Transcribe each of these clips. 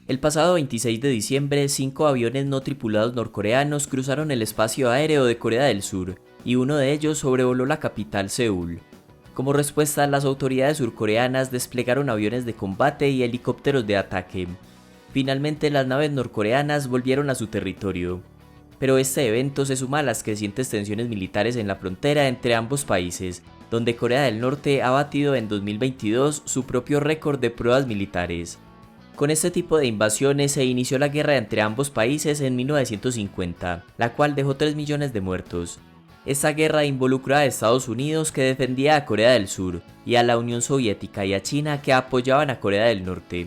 El pasado 26 de diciembre, 5 aviones no tripulados norcoreanos cruzaron el espacio aéreo de Corea del Sur, y uno de ellos sobrevoló la capital Seúl. Como respuesta, las autoridades surcoreanas desplegaron aviones de combate y helicópteros de ataque. Finalmente, las naves norcoreanas volvieron a su territorio. Pero este evento se suma a las crecientes tensiones militares en la frontera entre ambos países, donde Corea del Norte ha batido en 2022 su propio récord de pruebas militares. Con este tipo de invasiones se inició la guerra entre ambos países en 1950, la cual dejó 3 millones de muertos. Esta guerra involucró a Estados Unidos, que defendía a Corea del Sur, y a la Unión Soviética y a China, que apoyaban a Corea del Norte.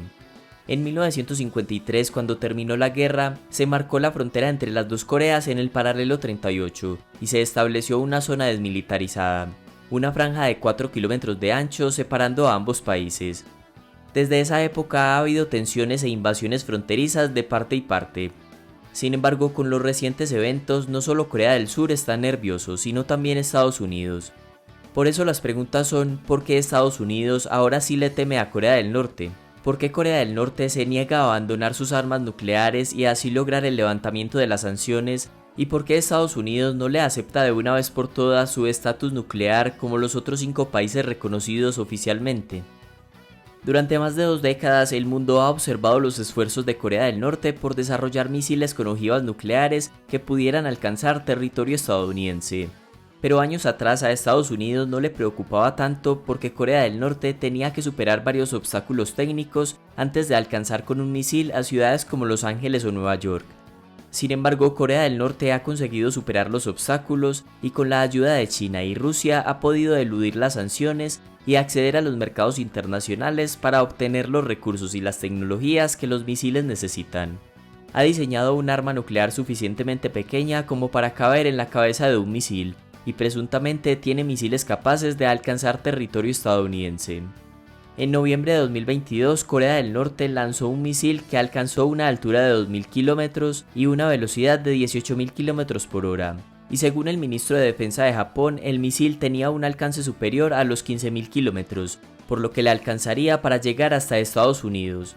En 1953, cuando terminó la guerra, se marcó la frontera entre las dos Coreas en el paralelo 38 y se estableció una zona desmilitarizada, una franja de 4 kilómetros de ancho separando a ambos países. Desde esa época ha habido tensiones e invasiones fronterizas de parte y parte. Sin embargo, con los recientes eventos, no solo Corea del Sur está nervioso, sino también Estados Unidos. Por eso las preguntas son: ¿por qué Estados Unidos ahora sí le teme a Corea del Norte? ¿Por qué Corea del Norte se niega a abandonar sus armas nucleares y así lograr el levantamiento de las sanciones? ¿Y por qué Estados Unidos no le acepta de una vez por todas su estatus nuclear como los otros 5 países reconocidos oficialmente? Durante más de 2 décadas, el mundo ha observado los esfuerzos de Corea del Norte por desarrollar misiles con ojivas nucleares que pudieran alcanzar territorio estadounidense. Pero años atrás a Estados Unidos no le preocupaba tanto, porque Corea del Norte tenía que superar varios obstáculos técnicos antes de alcanzar con un misil a ciudades como Los Ángeles o Nueva York. Sin embargo, Corea del Norte ha conseguido superar los obstáculos y con la ayuda de China y Rusia ha podido eludir las sanciones y acceder a los mercados internacionales para obtener los recursos y las tecnologías que los misiles necesitan. Ha diseñado un arma nuclear suficientemente pequeña como para caber en la cabeza de un misil, y presuntamente tiene misiles capaces de alcanzar territorio estadounidense. En noviembre de 2022, Corea del Norte lanzó un misil que alcanzó una altura de 2.000 kilómetros y una velocidad de 18.000 kilómetros por hora. Y según el ministro de Defensa de Japón, el misil tenía un alcance superior a los 15.000 kilómetros, por lo que le alcanzaría para llegar hasta Estados Unidos.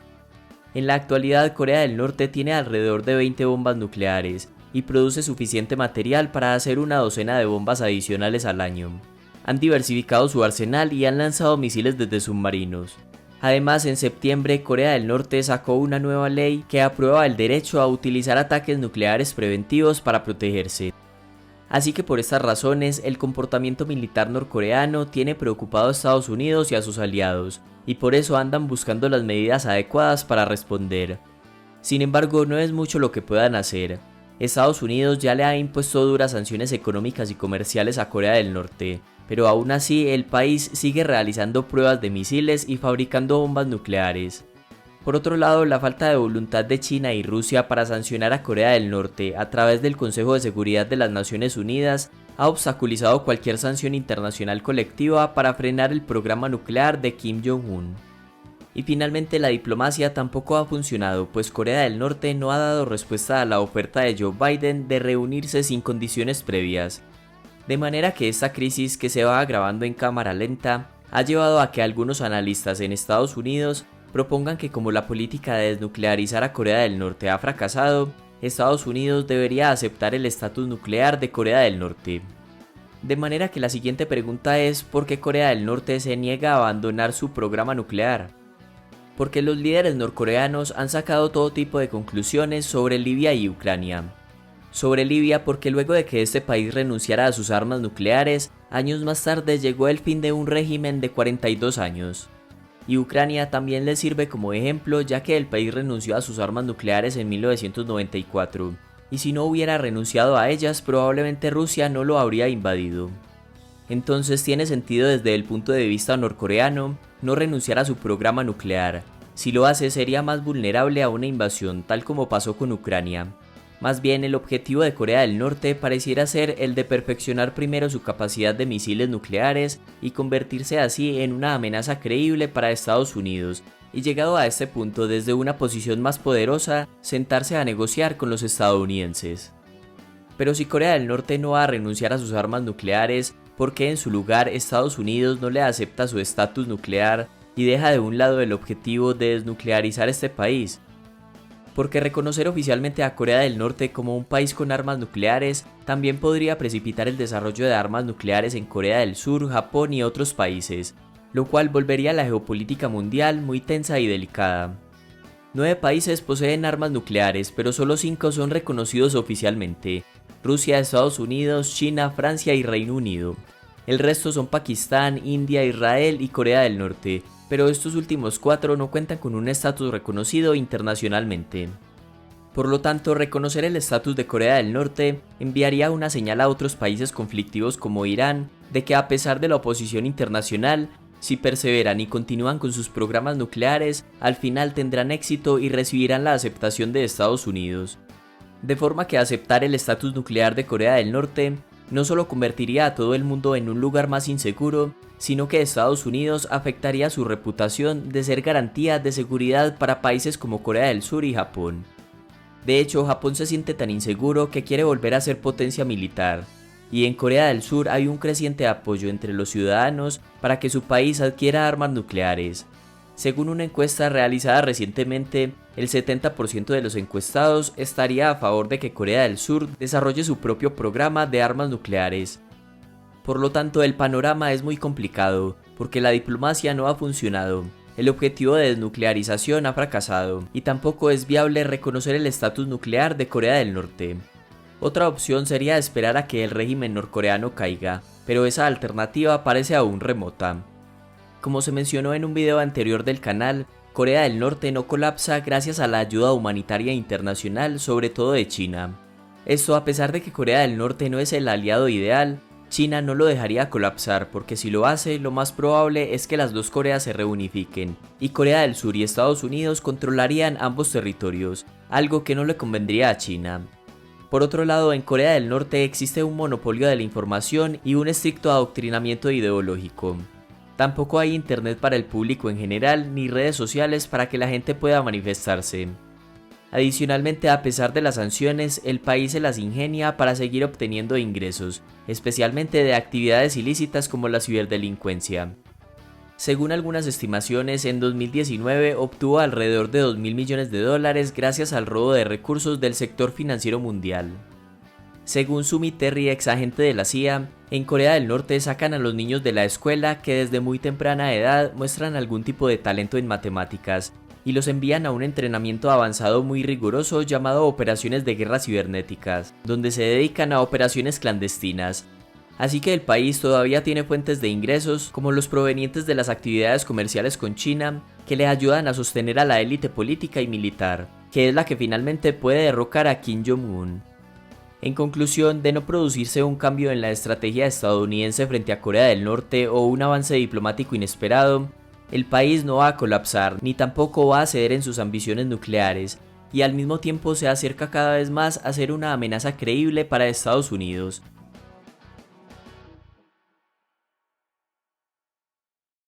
En la actualidad, Corea del Norte tiene alrededor de 20 bombas nucleares y produce suficiente material para hacer una docena de bombas adicionales al año. Han diversificado su arsenal y han lanzado misiles desde submarinos. Además, en septiembre, Corea del Norte sacó una nueva ley que aprueba el derecho a utilizar ataques nucleares preventivos para protegerse. Así que por estas razones, el comportamiento militar norcoreano tiene preocupado a Estados Unidos y a sus aliados, y por eso andan buscando las medidas adecuadas para responder. Sin embargo, no es mucho lo que puedan hacer. Estados Unidos ya le ha impuesto duras sanciones económicas y comerciales a Corea del Norte, pero aún así el país sigue realizando pruebas de misiles y fabricando bombas nucleares. Por otro lado, la falta de voluntad de China y Rusia para sancionar a Corea del Norte a través del Consejo de Seguridad de las Naciones Unidas ha obstaculizado cualquier sanción internacional colectiva para frenar el programa nuclear de Kim Jong-un. Y finalmente, la diplomacia tampoco ha funcionado, pues Corea del Norte no ha dado respuesta a la oferta de Joe Biden de reunirse sin condiciones previas. De manera que esta crisis, que se va agravando en cámara lenta, ha llevado a que algunos analistas en Estados Unidos propongan que, como la política de desnuclearizar a Corea del Norte ha fracasado, Estados Unidos debería aceptar el estatus nuclear de Corea del Norte. De manera que la siguiente pregunta es: ¿por qué Corea del Norte se niega a abandonar su programa nuclear? Porque los líderes norcoreanos han sacado todo tipo de conclusiones sobre Libia y Ucrania. Sobre Libia, porque luego de que este país renunciara a sus armas nucleares, años más tarde llegó el fin de un régimen de 42 años. Y Ucrania también le sirve como ejemplo, ya que el país renunció a sus armas nucleares en 1994, y si no hubiera renunciado a ellas, probablemente Rusia no lo habría invadido. Entonces tiene sentido desde el punto de vista norcoreano no renunciar a su programa nuclear. Si lo hace, sería más vulnerable a una invasión, tal como pasó con Ucrania. Más bien, el objetivo de Corea del Norte pareciera ser el de perfeccionar primero su capacidad de misiles nucleares y convertirse así en una amenaza creíble para Estados Unidos, y llegado a este punto, desde una posición más poderosa, sentarse a negociar con los estadounidenses. Pero si Corea del Norte no va a renunciar a sus armas nucleares, ¿por qué en su lugar Estados Unidos no le acepta su estatus nuclear y deja de un lado el objetivo de desnuclearizar este país? porque reconocer oficialmente a Corea del Norte como un país con armas nucleares también podría precipitar el desarrollo de armas nucleares en Corea del Sur, Japón y otros países, lo cual volvería la geopolítica mundial muy tensa y delicada. 9 países poseen armas nucleares, pero solo 5 son reconocidos oficialmente: Rusia, Estados Unidos, China, Francia y Reino Unido. El resto son Pakistán, India, Israel y Corea del Norte, pero estos últimos 4 no cuentan con un estatus reconocido internacionalmente. Por lo tanto, reconocer el estatus de Corea del Norte enviaría una señal a otros países conflictivos como Irán de que, a pesar de la oposición internacional, si perseveran y continúan con sus programas nucleares, al final tendrán éxito y recibirán la aceptación de Estados Unidos. De forma que aceptar el estatus nuclear de Corea del Norte no solo convertiría a todo el mundo en un lugar más inseguro, sino que Estados Unidos afectaría su reputación de ser garantía de seguridad para países como Corea del Sur y Japón. De hecho, Japón se siente tan inseguro que quiere volver a ser potencia militar, y en Corea del Sur hay un creciente apoyo entre los ciudadanos para que su país adquiera armas nucleares. Según una encuesta realizada recientemente, el 70% de los encuestados estaría a favor de que Corea del Sur desarrolle su propio programa de armas nucleares. Por lo tanto, el panorama es muy complicado, porque la diplomacia no ha funcionado, el objetivo de desnuclearización ha fracasado, y tampoco es viable reconocer el estatus nuclear de Corea del Norte. Otra opción sería esperar a que el régimen norcoreano caiga, pero esa alternativa parece aún remota. Como se mencionó en un video anterior del canal, Corea del Norte no colapsa gracias a la ayuda humanitaria internacional, sobre todo de China. Esto a pesar de que Corea del Norte no es el aliado ideal, China no lo dejaría colapsar, porque si lo hace, lo más probable es que las dos Coreas se reunifiquen, y Corea del Sur y Estados Unidos controlarían ambos territorios, algo que no le convendría a China. Por otro lado, en Corea del Norte existe un monopolio de la información y un estricto adoctrinamiento ideológico. Tampoco hay internet para el público en general, ni redes sociales para que la gente pueda manifestarse. Adicionalmente, a pesar de las sanciones, el país se las ingenia para seguir obteniendo ingresos, especialmente de actividades ilícitas como la ciberdelincuencia. Según algunas estimaciones, en 2019 obtuvo alrededor de $2.000 millones gracias al robo de recursos del sector financiero mundial. Según Sumi Terry, ex agente de la CIA, en Corea del Norte sacan a los niños de la escuela que desde muy temprana edad muestran algún tipo de talento en matemáticas, y los envían a un entrenamiento avanzado muy riguroso llamado operaciones de guerra cibernéticas, donde se dedican a operaciones clandestinas. Así que el país todavía tiene fuentes de ingresos como los provenientes de las actividades comerciales con China, que le ayudan a sostener a la élite política y militar, que es la que finalmente puede derrocar a Kim Jong-un. En conclusión, de no producirse un cambio en la estrategia estadounidense frente a Corea del Norte o un avance diplomático inesperado, el país no va a colapsar ni tampoco va a ceder en sus ambiciones nucleares, y al mismo tiempo se acerca cada vez más a ser una amenaza creíble para Estados Unidos,